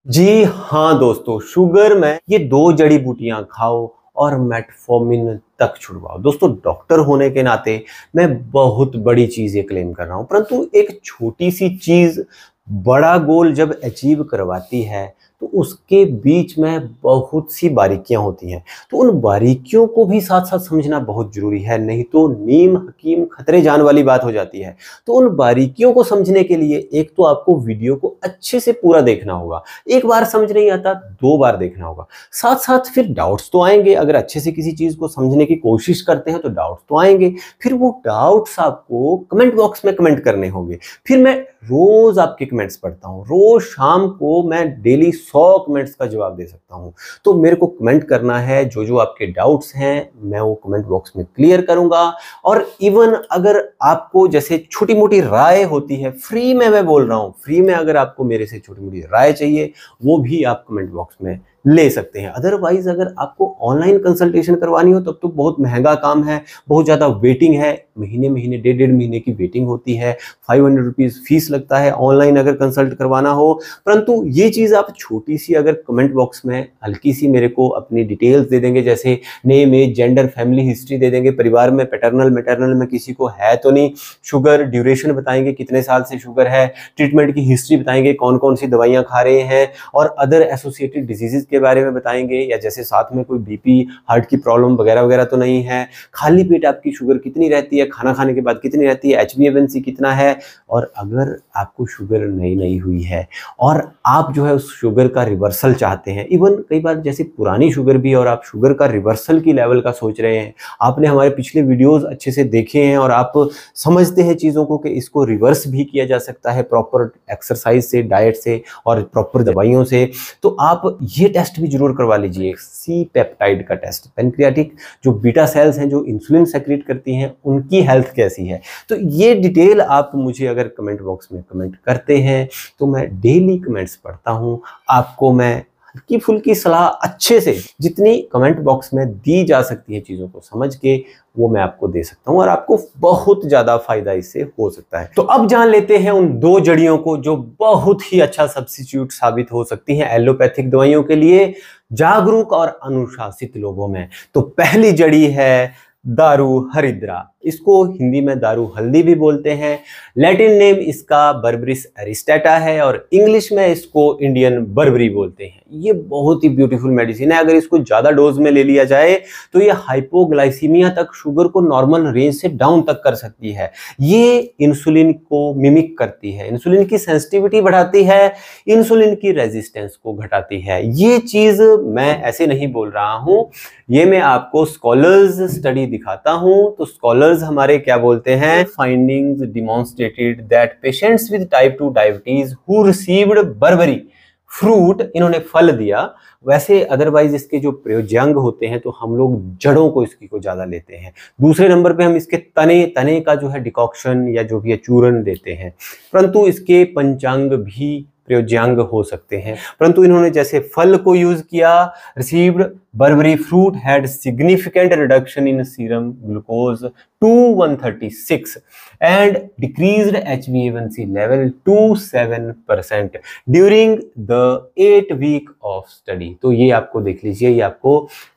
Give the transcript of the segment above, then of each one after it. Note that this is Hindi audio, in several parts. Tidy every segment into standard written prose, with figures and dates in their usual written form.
जी हाँ दोस्तों, शुगर में ये दो जड़ी बूटियां खाओ और मेटफॉर्मिन तक छुड़वाओ। दोस्तों, डॉक्टर होने के नाते मैं बहुत बड़ी चीज ये क्लेम कर रहा हूं, परंतु एक छोटी सी चीज बड़ा गोल जब अचीव करवाती है तो उसके बीच में बहुत सी बारीकियां होती हैं। तो उन बारीकियों को भी साथ साथ समझना बहुत जरूरी है, नहीं तो नीम हकीम खतरे जान वाली बात हो जाती है। तो उन बारीकियों को समझने के लिए एक तो आपको वीडियो को अच्छे से पूरा देखना होगा। एक बार समझ नहीं आता, दो बार देखना होगा। साथ साथ फिर डाउट्स तो आएंगे, अगर अच्छे से किसी चीज को समझने की कोशिश करते हैं तो डाउट्स तो आएंगे। फिर वो डाउट्स आपको कमेंट बॉक्स में कमेंट करने होंगे। फिर मैं रोज आपके कमेंट्स पढ़ता हूं, रोज शाम को मैं डेली 100 कमेंट्स का जवाब दे सकता हूं। तो मेरे को कमेंट करना है, जो जो आपके डाउट्स हैं मैं वो कमेंट बॉक्स में क्लियर करूंगा। और इवन अगर आपको जैसे छोटी मोटी राय होती है, फ्री में मैं बोल रहा हूं, फ्री में अगर आपको मेरे से छोटी मोटी राय चाहिए वो भी आप कमेंट बॉक्स में ले सकते हैं। अदरवाइज अगर आपको ऑनलाइन कंसल्टेशन करवानी हो तब तो बहुत महंगा काम है, बहुत ज़्यादा वेटिंग है, महीने महीने डेढ़ महीने की वेटिंग होती है, 500 रुपीज़ फीस लगता है ऑनलाइन अगर कंसल्ट करवाना हो। परंतु ये चीज़ आप छोटी सी अगर कमेंट बॉक्स में हल्की सी मेरे को अपनी डिटेल्स दे देंगे, जैसे name, age, gender, family history दे देंगे, परिवार में पैटर्नल मैटर्नल में किसी को है तो नहीं, शुगर ड्यूरेशन बताएंगे कितने साल से शुगर है, ट्रीटमेंट की हिस्ट्री बताएंगे कौन कौन सी दवाइयाँ खा रहे हैं, और अदर एसोसिएटेड डिजीजेज के बारे में बताएंगे, या जैसे साथ में कोई बीपी, हार्ट की प्रॉब्लम वगैरह वगैरह तो नहीं है, खाली पेट आपकी शुगर कितनी रहती है, खाना खाने के बाद कितनी रहती है, HbA1c कितना है, और अगर आपको शुगर नई हुई है और आप जो है उस शुगर का रिवर्सल चाहते हैं, इवन कई बार जैसे पुरानी शुगर भी और आप शुगर का रिवर्सल की लेवल का सोच रहे हैं, आपने हमारे पिछले वीडियोस अच्छे से देखे हैं और आप समझते हैं चीज़ों को कि इसको रिवर्स भी किया जा सकता है प्रॉपर एक्सरसाइज से, डाइट से और प्रॉपर दवाइयों से, तो आप ये टेस्ट भी जरूर करवा लीजिए, सी पेप्टाइड का टेस्ट। पेनक्रियाटिक जो बीटा सेल्स हैं जो इंसुलिन सेक्रेट करती हैं, उनकी हेल्थ कैसी है। तो ये डिटेल आप मुझे अगर कमेंट बॉक्स में कमेंट करते हैं तो मैं डेली कमेंट्स पढ़ता हूं, आपको मैं हल्की फुल्की सलाह अच्छे से जितनी कमेंट बॉक्स में दी जा सकती है चीज़ों को समझ के वो मैं आपको दे सकता हूं, और आपको बहुत ज़्यादा फायदा इससे हो सकता है। तो अब जान लेते हैं उन दो जड़ियों को जो बहुत ही अच्छा सब्स्टिट्यूट साबित हो सकती हैं एलोपैथिक दवाइयों के लिए जागरूक और अनुशासित लोगों में। तो पहली जड़ी है दारू हरिद्रा, इसको हिंदी में दारू हल्दी भी बोलते हैं। लैटिन नेम इसका बर्बरिस एरिस्टाटा है और इंग्लिश में इसको इंडियन बर्बरी बोलते हैं। ये बहुत ही ब्यूटीफुल मेडिसिन है, अगर इसको ज़्यादा डोज में ले लिया जाए तो ये हाइपोग्लाइसीमिया तक, शुगर को नॉर्मल रेंज से डाउन तक कर सकती है। ये इंसुलिन को मिमिक करती है, इंसुलिन की सेंसिटिविटी बढ़ाती है, इंसुलिन की रेजिस्टेंस को घटाती है। ये चीज़ मैं ऐसे नहीं बोल रहा हूँ, ये मैं आपको स्कॉलर्स स्टडी दिखाता हूँ। तो स्कॉलर्स हमारे क्या बोलते हैं, findings demonstrated that patients with type 2 diabetes who received Barbari fruit, इन्होंने फल दिया, वैसे अदरवाइज इसके जो प्रयोज्यांग होते हैं तो हम लोग जड़ों को इसकी को ज्यादा लेते हैं। दूसरे नंबर पे हम इसके तने का जो है डिकॉक्शन या जो भी है चूर्ण देते हैं, परंतु इसके पंचांग भी प्रयोज्यांग हो सकते हैं। परंतु इन्होंने जैसे फल को यूज किया, received Barbari fruit had significant reduction in serum glucose to 136 and decreased HbA1c level to 7% during the 8 week of study। तो ये आपको देख लीजिए, ये आपको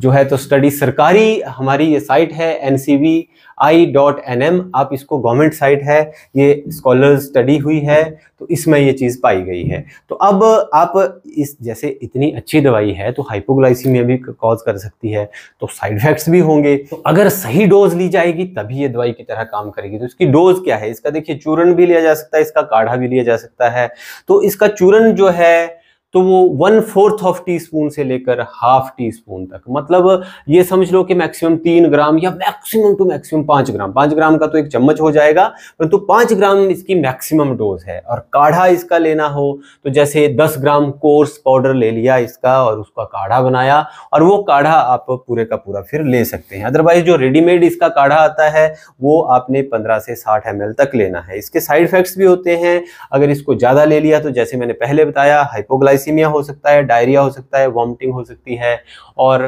जो है तो स्टडी सरकारी हमारी ये साइट है ncbi.nm, आप इसको गवर्नमेंट साइट है, ये स्कॉलर्स स्टडी हुई है तो इसमें ये चीज पाई गई है। तो अब आप इस जैसे इतनी अच्छी दवाई है तो हाइपोग्लाइसीमिया भी कॉज कर सकती है, तो साइड इफेक्ट्स भी होंगे। तो अगर सही डोज ली जाएगी तभी ये दवाई की तरह काम करेगी। तो इसकी डोज क्या है, इसका देखिए चूर्ण भी लिया जा सकता है, इसका काढ़ा भी लिया जा सकता है। तो इसका चूर्ण जो है तो वो 1/4 ऑफ टीस्पून से लेकर ½ टीस्पून तक, मतलब ये समझ लो कि मैक्सिमम 3 ग्राम या मैक्सिमम टू मैक्सिमम 5 ग्राम, 5 ग्राम का तो एक चम्मच हो जाएगा, परंतु 5 ग्राम इसकी मैक्सिमम डोज है। और काढ़ा इसका लेना हो तो जैसे 10 ग्राम कोर्स पाउडर ले लिया इसका और उसका काढ़ा बनाया, और वो काढ़ा आप पूरे का पूरा फिर ले सकते हैं। अदरवाइज जो रेडीमेड इसका काढ़ा आता है वो आपने 15 से 60 ml तक लेना है। इसके साइड इफेक्ट्स भी होते हैं, अगर इसको ज्यादा ले लिया तो जैसे मैंने पहले बताया हाइपोग्लाइसीमिया हो सकता है, डायरिया हो सकता है, वॉमिटिंग हो सकती है, और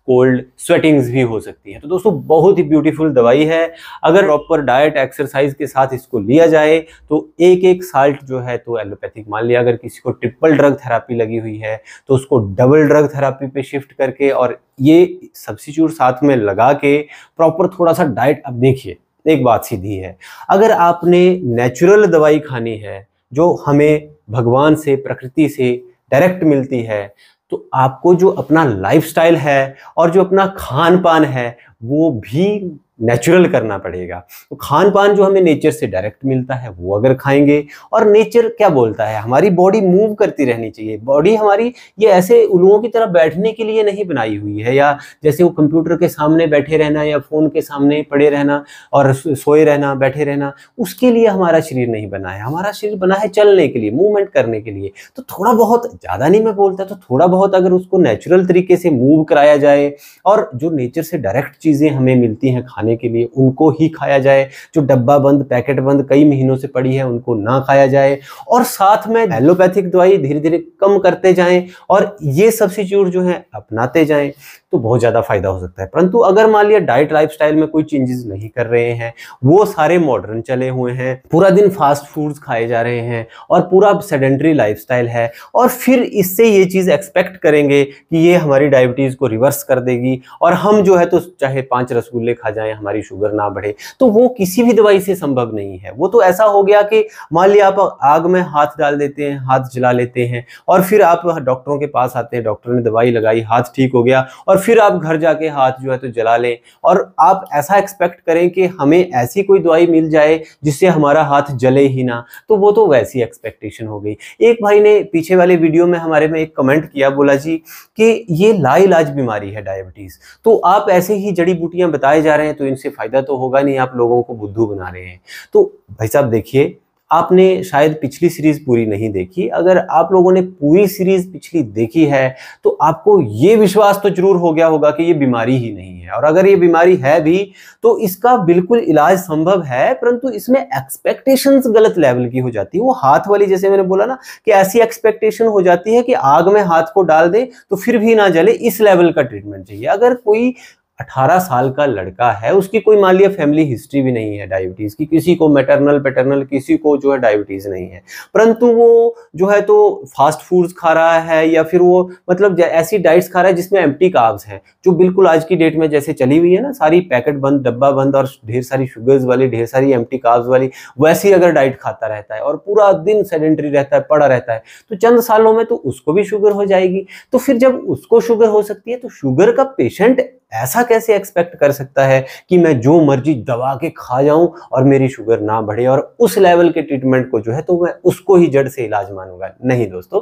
कोल्ड स्वेटिंग्स भी हो सकती है। तो दोस्तों बहुत ही ब्यूटीफुल दवाई है। अगर प्रॉपर डाइट एक्सरसाइज के साथ इसको लिया जाए तो एक एक साल्ट जो है तो एलोपैथिक, मान लिया अगर किसी को ट्रिपल ड्रग थेरापी लगी हुई है तो उसको डबल ड्रग थेरापी पे शिफ्ट करके और ये सब्स्टिट्यूट साथ में लगा के प्रॉपर थोड़ा सा डाइट। अब देखिए एक बात सीधी है, अगर आपने नेचुरल दवाई खानी है जो हमें भगवान से, प्रकृति से डायरेक्ट मिलती है, तो आपको जो अपना लाइफस्टाइल है और जो अपना खान पान है वो भी नेचुरल करना पड़ेगा। तो खान पान जो हमें नेचर से डायरेक्ट मिलता है वो अगर खाएंगे, और नेचर क्या बोलता है, हमारी बॉडी मूव करती रहनी चाहिए। बॉडी हमारी ये ऐसे उल्लुओं की तरह बैठने के लिए नहीं बनाई हुई है, या जैसे वो कंप्यूटर के सामने बैठे रहना या फोन के सामने पड़े रहना और सोए रहना, बैठे रहना, उसके लिए हमारा शरीर नहीं बना है। हमारा शरीर बना है चलने के लिए, मूवमेंट करने के लिए। तो थोड़ा बहुत, ज़्यादा नहीं मैं बोलता, तो थोड़ा बहुत अगर उसको नेचुरल तरीके से मूव कराया जाए और जो नेचर से डायरेक्ट चीज़ें हमें मिलती हैं खाने के लिए उनको ही खाया जाए, जो डब्बा बंद, पैकेट बंद कई महीनों से पड़ी है उनको ना खाया जाए, और साथ में एलोपैथिक दवाई धीरे धीरे कम करते जाएं और ये सब्स्टिट्यूट जो है अपनाते जाएं, तो बहुत ज़्यादा फायदा हो सकता है। परंतु अगर मान लिया डाइट लाइफस्टाइल में कोई चेंजेस नहीं कर रहे हैं, वो सारे मॉडर्न चले हुए हैं, पूरा दिन फास्ट फूड्स खाए जा रहे हैं और पूरा सेडेंटरी लाइफस्टाइल है, और फिर इससे ये चीज़ एक्सपेक्ट करेंगे कि ये हमारी डायबिटीज़ को रिवर्स कर देगी और हम जो है तो चाहे 5 रसगुल्ले खा जाएं हमारी शुगर ना बढ़े, तो वो किसी भी दवाई से संभव नहीं है। वो तो ऐसा हो गया कि मान लिया आप आग में हाथ डाल देते हैं, हाथ जला लेते हैं, और फिर आप डॉक्टरों के पास आते हैं, डॉक्टर ने दवाई लगाई, हाथ ठीक हो गया, और फिर आप घर जाके हाथ जो है तो जला लें, और आप ऐसा एक्सपेक्ट करें कि हमें ऐसी कोई दवाई मिल जाए जिससे हमारा हाथ जले ही ना, तो वो तो वैसी एक्सपेक्टेशन हो गई। एक भाई ने पीछे वाले वीडियो में हमारे में एक कमेंट किया, बोला जी कि ये लाइलाज बीमारी है डायबिटीज, तो आप ऐसे ही जड़ी बूटियां बताए जा रहे हैं तो इनसे फायदा तो होगा नहीं, आप लोगों को बुद्धू बना रहे हैं। तो भाई साहब देखिए, आपने शायद पिछली सीरीज पूरी नहीं देखी। अगर आप लोगों ने पूरी सीरीज पिछली देखी है तो आपको ये विश्वास तो जरूर हो गया होगा कि ये बीमारी ही नहीं है, और अगर ये बीमारी है भी तो इसका बिल्कुल इलाज संभव है, परंतु इसमें एक्सपेक्टेशंस गलत लेवल की हो जाती है। वो हाथ वाली, जैसे मैंने बोला ना कि ऐसी एक्सपेक्टेशन हो जाती है कि आग में हाथ को डाल दे तो फिर भी ना जले, इस लेवल का ट्रीटमेंट चाहिए। अगर कोई 18 साल का लड़का है, उसकी कोई मान लिया फैमिली हिस्ट्री भी नहीं है डायबिटीज की, किसी को मैटरनल पैटर्नल किसी को जो है डायबिटीज नहीं है, परंतु वो जो है तो फास्ट फूड्स खा रहा है या फिर वो मतलब ऐसी डाइट्स खा रहा है जिसमें एम्प्टी कार्ब्स हैं, जो बिल्कुल आज की डेट में जैसे चली हुई है ना, सारी पैकेट बंद, डब्बा बंद और ढेर सारी शुगर्स वाली, ढेर सारी एम्प्टी कार्ब्स वाली, वैसी अगर डाइट खाता रहता है और पूरा दिन सेडेंटरी रहता है, पड़ा रहता है, तो चंद सालों में तो उसको भी शुगर हो जाएगी। तो फिर जब उसको शुगर हो सकती है तो शुगर का पेशेंट ऐसा कैसे एक्सपेक्ट कर सकता है कि मैं जो मर्जी दबा के खा जाऊं और मेरी शुगर ना बढ़े, और उस लेवल के ट्रीटमेंट को जो है तो मैं उसको ही जड़ से इलाज मानूंगा? नहीं दोस्तों,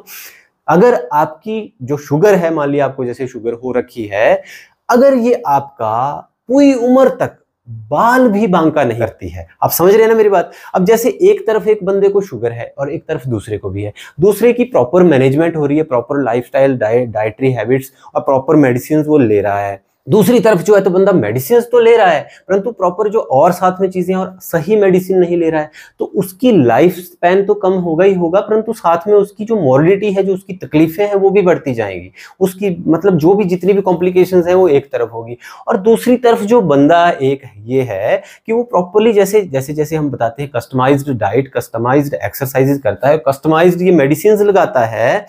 अगर आपकी जो शुगर है, मान लिया आपको जैसे शुगर हो रखी है, अगर ये आपका पूरी उम्र तक बाल भी बांका नहीं करती है, आप समझ रहे हैं ना मेरी बात। अब जैसे एक तरफ एक बंदे को शुगर है और एक तरफ दूसरे को भी है, दूसरे की प्रॉपर मैनेजमेंट हो रही है, प्रॉपर लाइफस्टाइल, डाइटरी हैबिट्स और प्रॉपर मेडिसिन वो ले रहा है, दूसरी तरफ जो है तो बंदा मेडिसिन तो ले रहा है परंतु प्रॉपर जो और साथ में चीजें और सही मेडिसिन नहीं ले रहा है, तो उसकी लाइफ स्पैन तो कम होगा ही होगा, परंतु साथ में उसकी जो मॉर्बिडिटी है, जो उसकी तकलीफें हैं वो भी बढ़ती जाएंगी, उसकी मतलब जो भी जितनी भी कॉम्प्लिकेशंस हैं वो एक तरफ होगी। और दूसरी तरफ जो बंदा एक ये है कि वो प्रॉपरली जैसे जैसे जैसे हम बताते हैं कस्टमाइज्ड डाइट, कस्टमाइज्ड एक्सरसाइजेज करता है, कस्टमाइज्ड ये मेडिसिन लगाता है,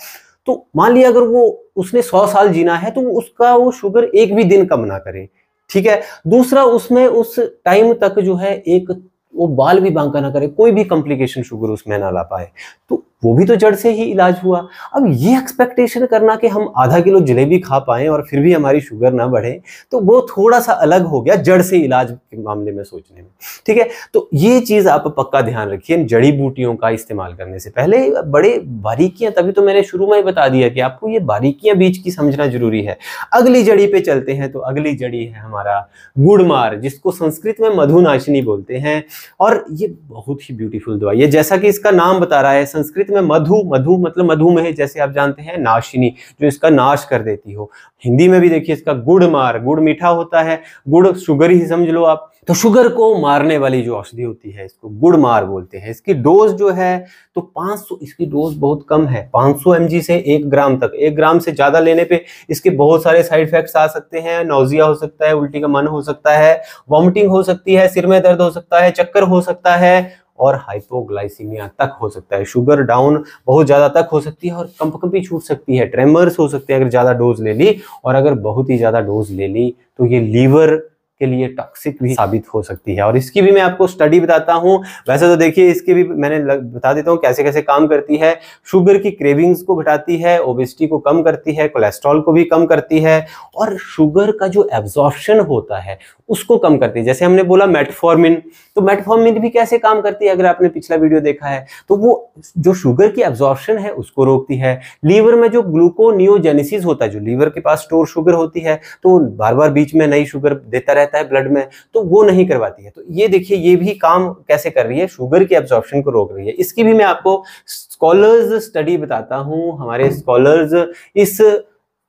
तो मान लिया अगर वो उसने 100 साल जीना है तो उसका वो शुगर एक भी दिन कम ना करे, ठीक है। दूसरा, उसमें उस टाइम तक जो है एक वो बाल भी बांका ना करे, कोई भी कॉम्प्लिकेशन शुगर उसमें ना ला पाए, तो वो भी तो जड़ से ही इलाज हुआ। अब ये एक्सपेक्टेशन करना कि हम आधा किलो जलेबी खा पाएं और फिर भी हमारी शुगर ना बढ़े, तो वो थोड़ा सा अलग हो गया जड़ से इलाज के मामले में सोचने में, ठीक है। तो ये चीज आप पक्का ध्यान रखिए, जड़ी बूटियों का इस्तेमाल करने से पहले बड़े बारीकियां, तभी तो मैंने शुरू में ही बता दिया कि आपको ये बारीकियां बीच की समझना जरूरी है। अगली जड़ी पे चलते हैं, तो अगली जड़ी है हमारा गुड़मार, जिसको संस्कृत में मधुनाशिनी बोलते हैं, और ये बहुत ही ब्यूटीफुल दवाई है। जैसा कि इसका नाम बता रहा है, संस्कृत में मधु, मधु मतलब मधुमेह, जैसे आप जानते हैं, नाशिनी जो इसका नाश कर देती हो। हिंदी में भी देखिए इसका गुड़मार, गुड़ मीठा होता है, गुड़ शुगर ही समझ लो आप, तो शुगर को मारने वाली जो औषधि होती है, इसको गुड़ मार बोलते हैं। इसकी डोज जो है तो 500, इसकी डोज बहुत कम है, 500 mg से 1 ग्राम तक। 1 ग्राम से ज्यादा लेने पे इसके बहुत सारे साइड इफेक्ट्स आ सकते हैं। नौजिया हो सकता है, उल्टी का मन हो सकता है, वॉमिटिंग हो सकती है, सिर में दर्द हो सकता है, चक्कर हो सकता है और हाइपोग्लाइसीमिया तक हो सकता है। शुगर डाउन बहुत ज्यादा तक हो सकती है और कंपकंपी छूट सकती है, ट्रेमर्स हो सकते हैं अगर ज्यादा डोज ले ली। और अगर बहुत ही ज्यादा डोज ले ली तो ये लीवर के लिए टॉक्सिक भी साबित हो सकती है। और इसकी भी मैं आपको स्टडी बताता हूं। वैसे तो देखिए इसके भी मैंने बता देता हूं कैसे कैसे काम करती है। शुगर की क्रेविंग्स को घटाती है, ओबेसिटी को कम करती है, कोलेस्ट्रॉल को भी कम करती है और शुगर का जो एब्जॉर्प्शन होता है उसको कम करती है। जैसे हमने बोला मेटफॉर्मिन, तो मेटफॉर्मिन भी कैसे काम करती है अगर आपने पिछला वीडियो देखा है तो वो जो शुगर की एब्जॉर्प्शन है उसको रोकती है। लीवर में जो ग्लूकोनियोजेनेसिस होता है, जो लीवर के पास स्टोर शुगर होती है तो बार बार बीच में नई शुगर देता रहता है ब्लड में, तो वो नहीं करवाती है। तो ये देखिए ये भी काम कैसे कर रही है, शुगर की एब्जॉर्प्शन को रोक रही है। इसकी भी मैं आपको स्कॉलर्स स्टडी बताता हूं। हमारे स्कॉलर्स इस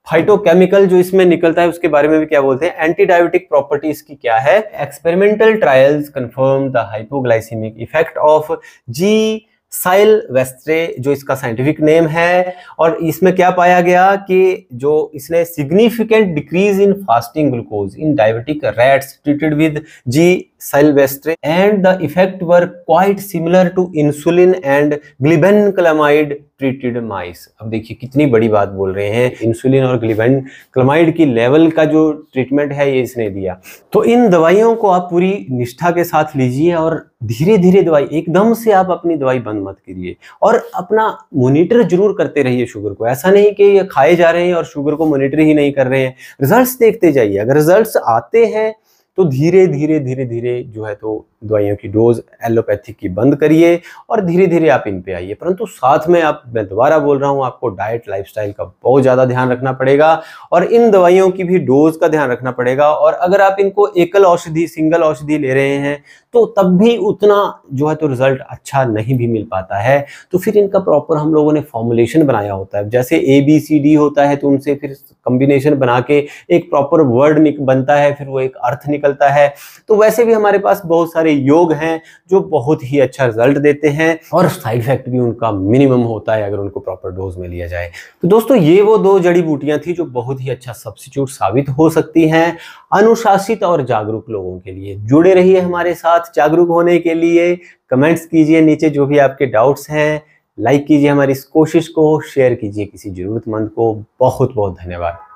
फाइटोकेमिकल जो इसमें निकलता है उसके बारे में भी क्या बोलते हैं, एंटीडायबिटिक प्रॉपर्टीज की क्या है। Experimental trials confirm the hypoglycaemic effect of G sylvestre, जो इसका साइंटिफिक नेम है। और इसमें क्या पाया गया कि जो इसने significant decrease in fasting glucose in diabetic rats treated with G sylvestre and the effect were quite similar to insulin and glibenclamide treated mice. अब देखिए कितनी बड़ी बात बोल रहे हैं, इंसुलिन और ग्लिबेनक्लामाइड की लेवल का जो ट्रीटमेंट है ये इसने दिया। तो इन दवाइयों को आप पूरी निष्ठा के साथ लीजिए और धीरे धीरे दवाई, एकदम से आप अपनी दवाई बंद मत करिए और अपना मॉनिटर जरूर करते रहिए शुगर को। ऐसा नहीं कि ये खाए जा रहे हैं और शुगर को मॉनिटर ही नहीं कर रहे हैं, रिजल्ट्स देखते जाइए। अगर रिजल्ट्स आते हैं तो धीरे धीरे धीरे धीरे जो है तो दवाइयों की डोज एलोपैथिक की बंद करिए और धीरे धीरे आप इन पे आइए। परंतु साथ में मैं दोबारा बोल रहा हूं, आपको डाइट लाइफस्टाइल का बहुत ज्यादा ध्यान रखना पड़ेगा और इन दवाइयों की भी डोज का ध्यान रखना पड़ेगा। और अगर आप इनको एकल औषधि, सिंगल औषधि ले रहे हैं तो तब भी उतना जो है तो रिजल्ट अच्छा नहीं भी मिल पाता है। तो फिर इनका प्रॉपर हम लोगों ने फॉर्मुलेशन बनाया होता है, जैसे ABCD होता है तो उनसे फिर कॉम्बिनेशन बना के एक प्रॉपर वर्ड बनता है, फिर वो एक अर्थ निकलता है। तो वैसे भी हमारे पास बहुत सारे योग हैं जो बहुत ही अच्छा रिजल्ट देते हैं और साइड इफेक्ट भी उनका मिनिमम होता है अगर उनको प्रॉपर डोज में लिया जाए। तो दोस्तों ये वो 2 जड़ी बूटियां थी जो बहुत ही अच्छा सब्स्टिट्यूट साबित हो सकती हैं अनुशासित और जागरूक लोगों के लिए। जुड़े रहिए हमारे साथ जागरूक होने के लिए। कमेंट्स कीजिए नीचे जो भी आपके डाउट्स हैं, लाइक कीजिए हमारी इस कोशिश को, शेयर कीजिए किसी जरूरतमंद को। बहुत बहुत धन्यवाद।